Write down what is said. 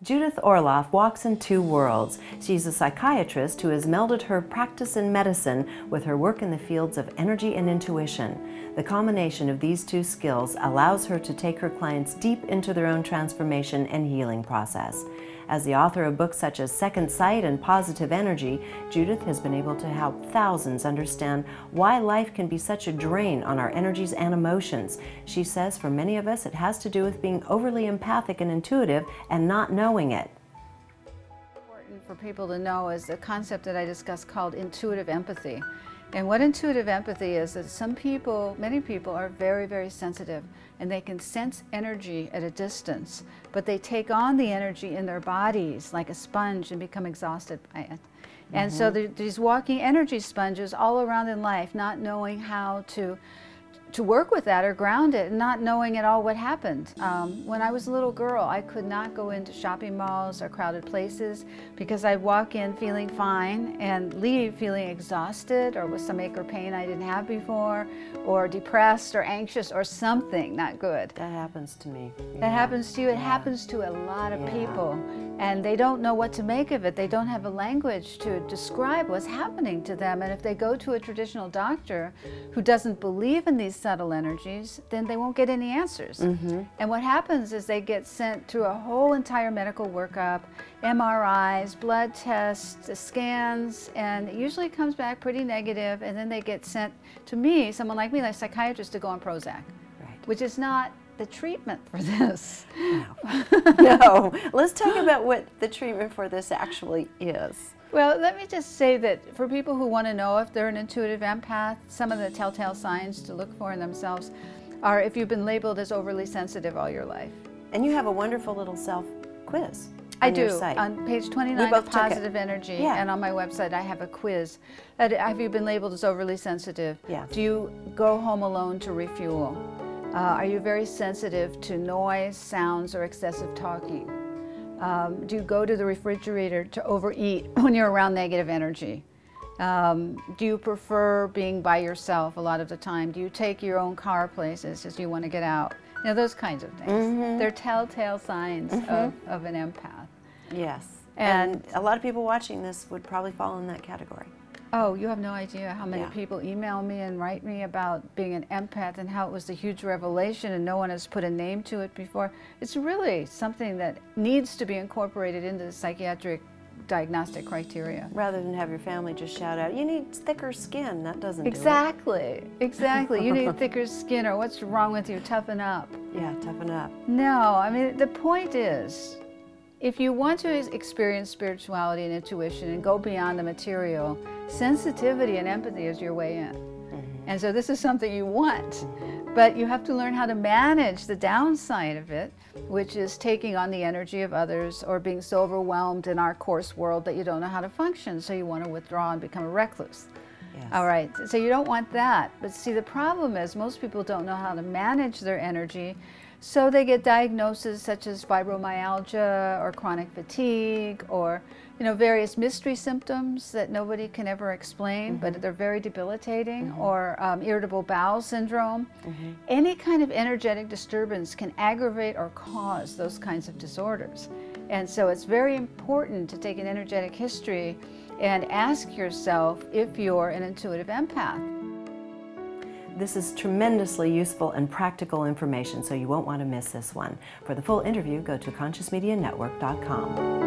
Judith Orloff walks in two worlds. She's a psychiatrist who has melded her practice in medicine with her work in the fields of energy and intuition. The combination of these two skills allows her to take her clients deep into their own transformation and healing process. As the author of books such as Second Sight and Positive Energy, Judith has been able to help thousands understand why life can be such a drain on our energies and emotions. She says for many of us it has to do with being overly empathic and intuitive and not knowing it. Important for people to know is the concept that I discussed called intuitive empathy. And what intuitive empathy is that many people are very, very sensitive and they can sense energy at a distance, but they take on the energy in their bodies like a sponge and become exhausted by it. And so these walking energy sponges all around in life, not knowing how to work with that or ground it, and not knowing at all what happened. When I was a little girl, I could not go into shopping malls or crowded places because I'd walk in feeling fine and leave feeling exhausted or with some ache or pain I didn't have before, or depressed or anxious or something not good. That happens to me. That happens to you. It happens to a lot of people. And they don't know what to make of it. They don't have a language to describe what's happening to them. And if they go to a traditional doctor who doesn't believe in these subtle energies, then they won't get any answers. And what happens is they get sent through a whole entire medical workup, MRIs, blood tests, scans, and it usually comes back pretty negative, and then they get sent to me, someone like me, like a psychiatrist, to go on Prozac, which is not the treatment for this. No. No. Let's talk about what the treatment for this actually is. Well, let me just say that for people who want to know if they're an intuitive empath, some of the telltale signs to look for in themselves are if you've been labeled as overly sensitive all your life. And you have a wonderful little self-quiz. I do. On page 29 of Positive Energy, and on my website I have a quiz. Have you been labeled as overly sensitive? Yes. Do you go home alone to refuel? Are you very sensitive to noise, sounds, or excessive talking? Do you go to the refrigerator to overeat when you're around negative energy? Do you prefer being by yourself a lot of the time? Do you take your own car places as you want to get out? You know, those kinds of things. They're telltale signs of an empath. Yes. And a lot of people watching this would probably fall in that category. Oh, you have no idea how many people email me and write me about being an empath and how it was a huge revelation and no one has put a name to it before. It's really something that needs to be incorporated into the psychiatric diagnostic criteria. Rather than have your family just shout out, you need thicker skin, that doesn't do it. Exactly. You need thicker skin, or what's wrong with you, toughen up. Yeah, toughen up. No, I mean, the point is, if you want to experience spirituality and intuition and go beyond the material, sensitivity and empathy is your way in. And so this is something you want, but you have to learn how to manage the downside of it, which is taking on the energy of others or being so overwhelmed in our coarse world that you don't know how to function, so you want to withdraw and become a recluse. Yes. All right, so you don't want that. But see, the problem is most people don't know how to manage their energy, so they get diagnoses such as fibromyalgia or chronic fatigue or various mystery symptoms that nobody can ever explain, but they're very debilitating, or irritable bowel syndrome. Any kind of energetic disturbance can aggravate or cause those kinds of disorders. And so it's very important to take an energetic history and ask yourself if you're an intuitive empath. This is tremendously useful and practical information, so you won't want to miss this one. For the full interview, go to consciousmedianetwork.com.